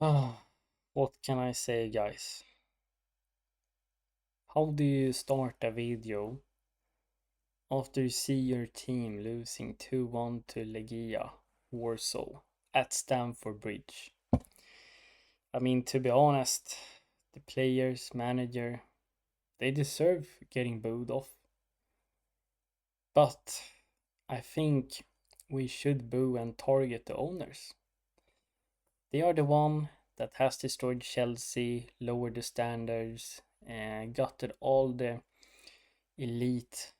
Ah, what can I say, guys? How do you start a video after you see your team losing 2-1 to Legia Warsaw at Stamford Bridge? I mean, to be honest, the players, manager, they deserve getting booed off. But I think we should boo and target the owners. They are the one that has destroyed Chelsea, lowered the standards, and gutted all the elite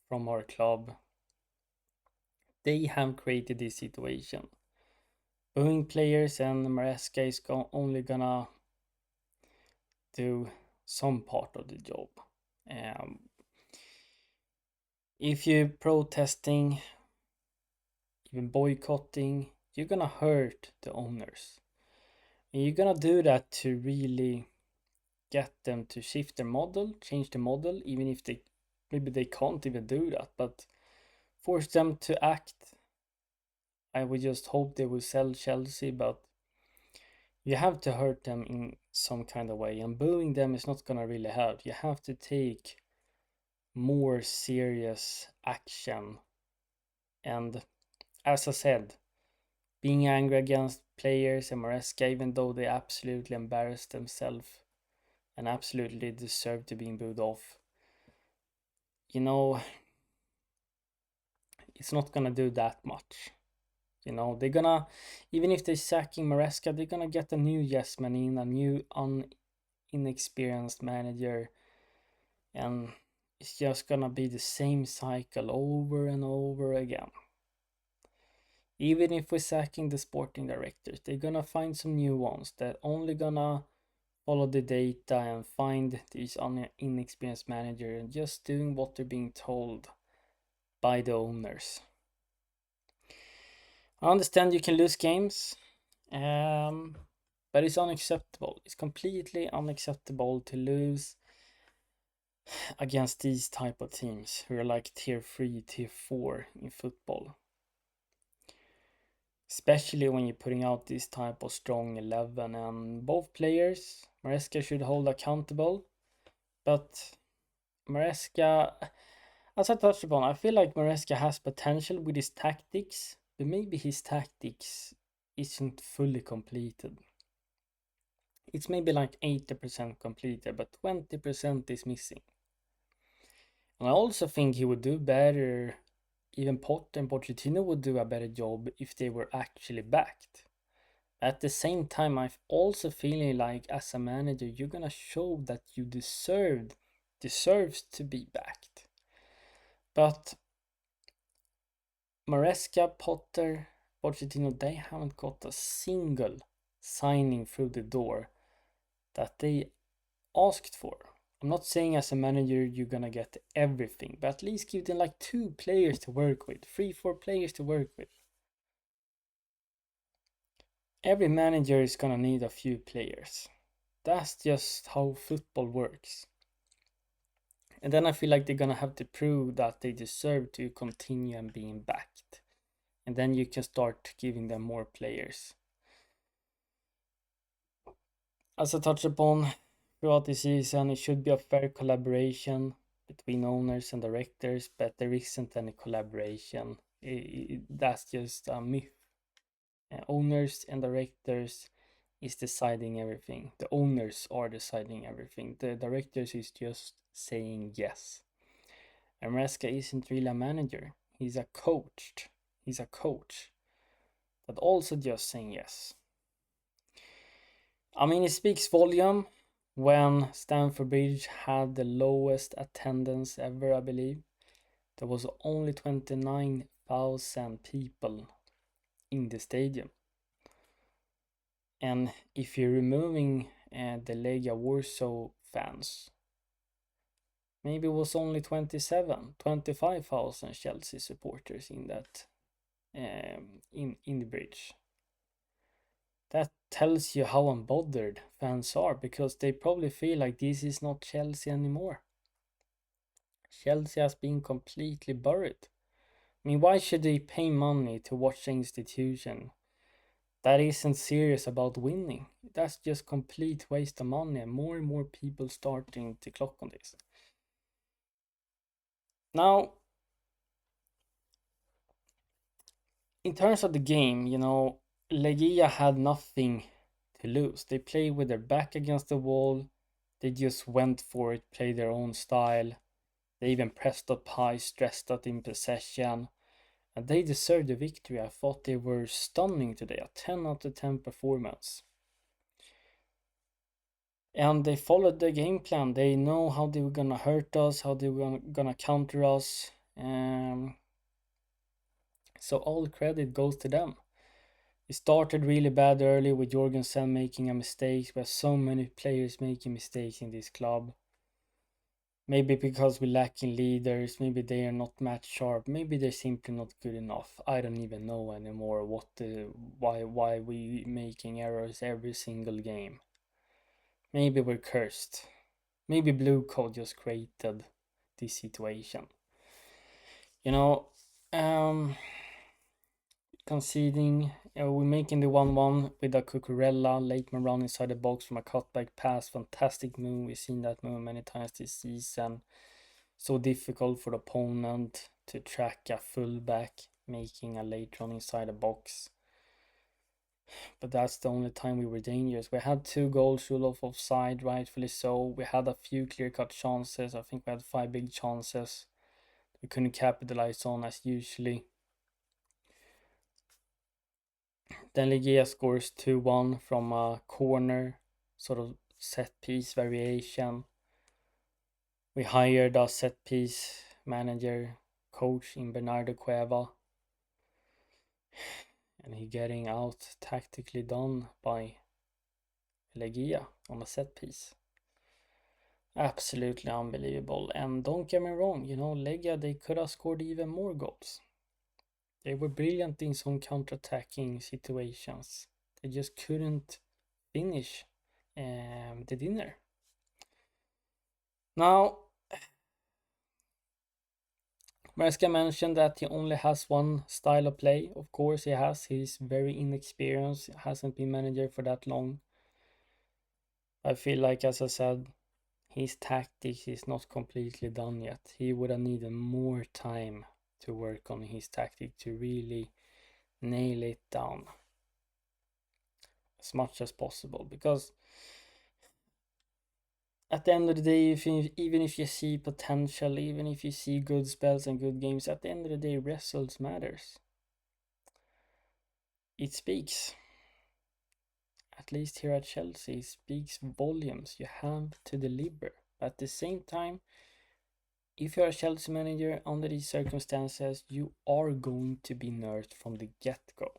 from our club. They have created this situation. Booing players and Maresca is only gonna do some part of the job. Um, if you're protesting, even boycotting, you're gonna hurt the owners. And you're gonna do that to really get them to shift their model, change the model, even if maybe they can't even do that, but force them to act. I would just hope they will sell Chelsea, but you have to hurt them in some kind of way, and booing them is not gonna really help. You have to take more serious action. And as I said, being angry against players and Maresca, even though they absolutely embarrassed themselves and absolutely deserve to be booed off, you know, it's not gonna do that much. You know, they're gonna, even if they're sacking Maresca, they're gonna get a new yes man in, a new inexperienced manager, and it's just gonna be the same cycle over and over again. Even if we're sacking the sporting directors, they're gonna find some new ones that only gonna follow the data and find these inexperienced manager and just doing what they're being told by the owners. I understand you can lose games, but it's unacceptable. It's completely unacceptable to lose against these type of teams who are like tier 3, tier 4 in football. Especially when you're putting out this type of strong 11, and both players, Maresca should hold accountable, but Maresca, as I touched upon, I feel like Maresca has potential with his tactics, but maybe his tactics isn't fully completed. It's maybe like 80% completed, but 20% is missing. And I also think he would do better, even Potter and Pochettino would do a better job if they were actually backed. At the same time, I'm also feeling like as a manager, you're gonna show that you deserves to be backed. But Maresca, Potter, Pochettino, they haven't got a single signing through the door that they asked for. I'm not saying as a manager you're gonna get everything, but at least give them like 2 players to work with, 3, 4 players to work with. Every manager is gonna need a few players. That's just how football works. And then I feel like they're gonna have to prove that they deserve to continue and being backed. And then you can start giving them more players. As I touched upon throughout the season, it should be a fair collaboration between owners and directors, but there isn't any collaboration. That's just a myth. Owners and directors is deciding everything. The owners are deciding everything. The directors is just saying yes. And Maresca isn't really a manager. He's a coach. He's a coach. But also just saying yes. I mean, it speaks volume when Stamford Bridge had the lowest attendance ever, I believe. There was only 29,000 people in the stadium. And if you're removing the Legia Warsaw fans, maybe it was only 25,000 Chelsea supporters in that in the bridge. That tells you how unbothered fans are, because they probably feel like this is not Chelsea anymore. Chelsea has been completely buried. I mean, why should they pay money to watch the institution that isn't serious about winning. That's just complete waste of money, and more people starting to clock on this. Now, in terms of the game, Legia had nothing to lose. They played with their back against the wall. They just went for it, played their own style. They even pressed up high, stressed out in possession. And they deserved the victory. I thought they were stunning today. A 10 out of 10 performance. And they followed the game plan. They know how they were gonna hurt us, how they were gonna counter us. So all credit goes to them. It started really bad early with Jorgensen making a mistake. We have so many players making mistakes in this club. Maybe because we lack in leaders, maybe they are not match sharp, maybe they're simply not good enough. I don't even know anymore why we making errors every single game. Maybe we're cursed. Maybe Blueco just created this situation. You know, conceding, we're making the 1-1 with a Cucurella, Lakeman run inside the box from a cutback pass. Fantastic move. We've seen that move many times this season. So difficult for the opponent to track a fullback making a late run inside the box. But that's the only time we were dangerous. We had 2 goals ruled off offside, rightfully so. We had a few clear-cut chances. I think we had 5 big chances we couldn't capitalize on as usually. Then Legia scores 2-1 from a corner, sort of set piece variation. We hired a set piece manager, coach in Bernardo Cueva. And he getting out tactically done by Legia on a set piece. Absolutely unbelievable. And don't get me wrong, Legia, they could have scored even more goals. They were brilliant in some counter-attacking situations. They just couldn't finish the dinner. Now, Maresca mentioned that he only has one style of play. Of course he has. He's very inexperienced, hasn't been manager for that long. I feel like, as I said, his tactics is not completely done yet. He would have needed more time to work on his tactic to really nail it down as much as possible. Because at the end of the day, even if you see potential, even if you see good spells and good games, at the end of the day, results matters. It speaks. At least here at Chelsea, it speaks volumes. You have to deliver. At the same time, if you're a Chelsea manager under these circumstances, you are going to be nerfed from the get-go.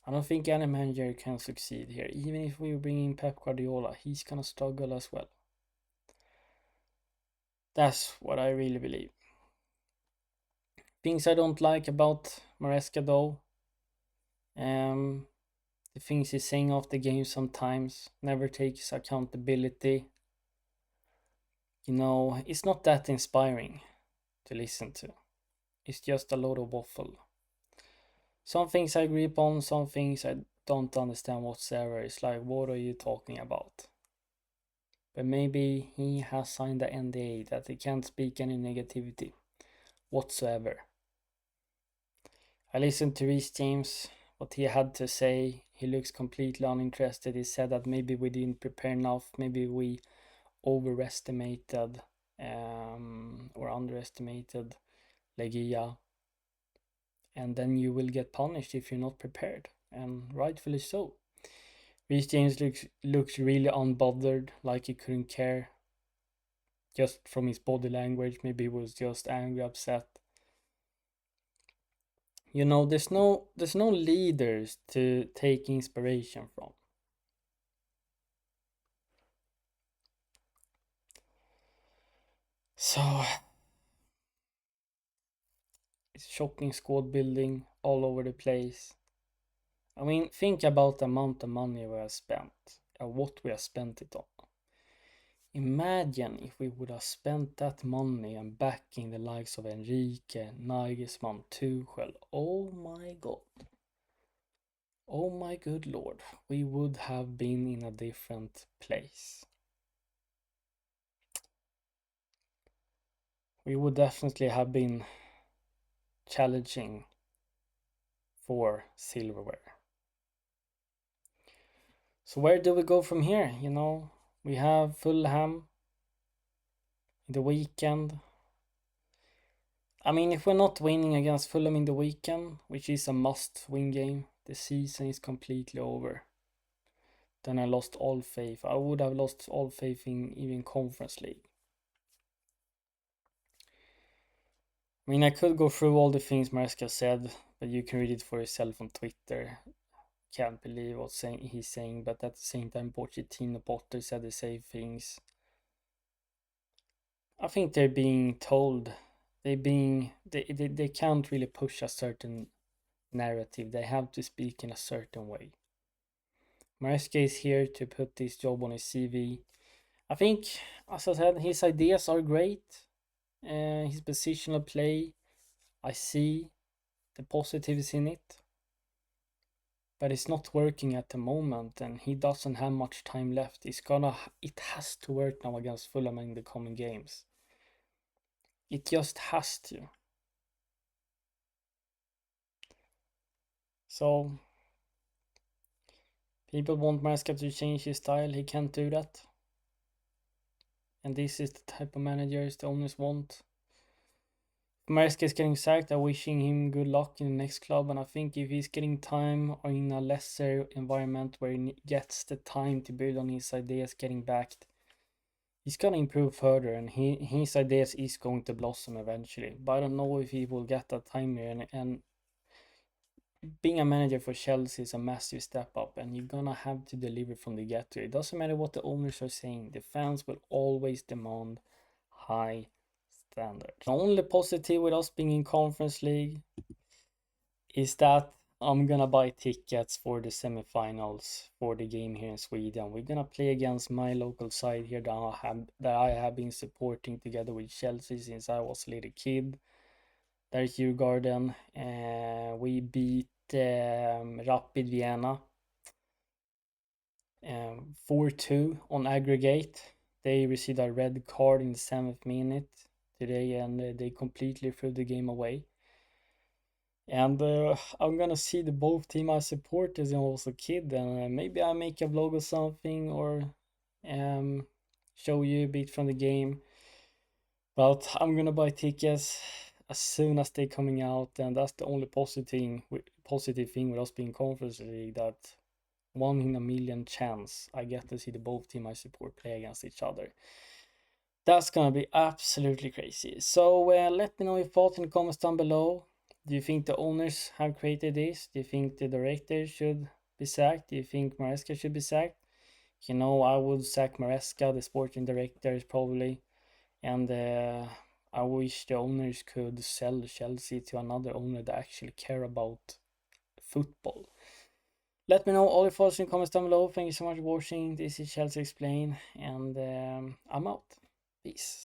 I don't think any manager can succeed here. Even if we bring in Pep Guardiola, he's gonna struggle as well. That's what I really believe. Things I don't like about Maresca though. The things he's saying off the game sometimes, never takes accountability. It's not that inspiring to listen to. It's just a load of waffle. Some things I agree upon, some things I don't understand whatsoever. It's like, what are you talking about? But maybe he has signed the NDA that he can't speak any negativity whatsoever. I listened to Reece James, what he had to say. He looks completely uninterested. He said that maybe we didn't prepare enough, maybe we overestimated or underestimated Legia, and then you will get punished if you're not prepared, and rightfully so. Reece James looks really unbothered, like he couldn't care. Just from his body language, maybe he was just angry, upset. There's no leaders to take inspiration from. So it's shocking squad building all over the place. I mean, think about the amount of money we have spent and what we have spent it on. Imagine if we would have spent that money and backing the likes of Enrique, Nagelsmann, Tuchel. Oh my god. oh my good lord, we would have been in a different place. We would definitely have been challenging for silverware. So where do we go from here? You know, we have Fulham in the weekend. I mean, if we're not winning against Fulham in the weekend, which is a must-win game, the season is completely over. Then I lost all faith. I would have lost all faith in even Conference League. I mean, I could go through all the things Maresca said, but you can read it for yourself on Twitter. Can't believe what he's saying, but at the same time, Pochettino Potter said the same things. I think they're being told, they can't really push a certain narrative. They have to speak in a certain way. Maresca is here to put this job on his CV. I think, as I said, his ideas are great. His positional play, I see the positives in it. But it's not working at the moment, and he doesn't have much time left. It has to work now against Fulham in the coming games. It just has to. So people want Maresca to change his style. He can't do that. And this is the type of managers the owners want. If Maresca is getting sacked, I'm wishing him good luck in the next club. And I think if he's getting time or in a lesser environment where he gets the time to build on his ideas, getting backed, he's gonna improve further, and his ideas is going to blossom eventually. But I don't know if he will get that time here. And being a manager for Chelsea is a massive step up, and you're gonna have to deliver from the get-go. It doesn't matter what the owners are saying. The fans will always demand high standards. The only positive with us being in Conference League is that I'm gonna buy tickets for the semifinals for the game here in Sweden. We're gonna play against my local side here that I have been supporting together with Chelsea since I was a little kid. There's Djurgården. We beat Rapid Vienna 4-2 on aggregate. They received a red card in the 7th minute today, and they completely threw the game away. And I'm gonna see the both team I support as I was a kid, and maybe I make a vlog or something, or um, show you a bit from the game. But I'm gonna buy tickets as soon as they're coming out, and that's the only positive thing with us being Conference League, that 1 in a million chance I get to see the both team I support play against each other. That's gonna be absolutely crazy. So let me know your thoughts in the comments down below. Do you think the owners have created this? Do you think the director should be sacked? Do you think Maresca should be sacked? You know, I would sack Maresca, the sporting director, probably. And I wish the owners could sell Chelsea to another owner that actually care about football. Let me know all your thoughts in the comments down below. Thank you so much for watching. This is Chelsea Explained, and I'm out. Peace.